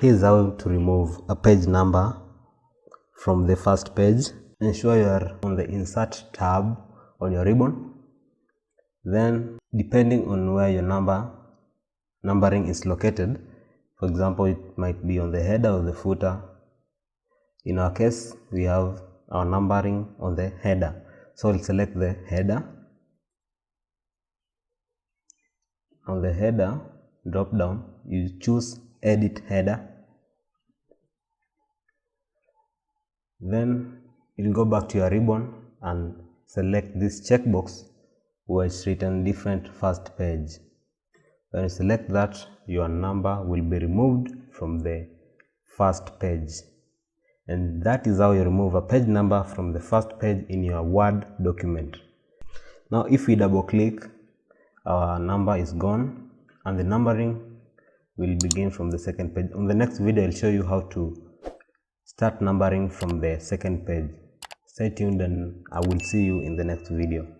Here's how to remove a page number from the first page. Ensure you are on the Insert tab on your ribbon. Then, depending on where your numbering is located, for example, it might be on the header or the footer. In our case, we have our numbering on the header. So we'll select the header. On the header drop down, you choose Edit Header. Then you'll go back to your ribbon and select this checkbox where it's written Different First Page. When you select that, your number will be removed from the first page. And that is how you remove a page number from the first page in your Word document. Now if we double click, our number is gone and the numbering will begin from the second page. On the next video, I'll show you how to start numbering from the second page. Stay tuned and I will see you in the next video.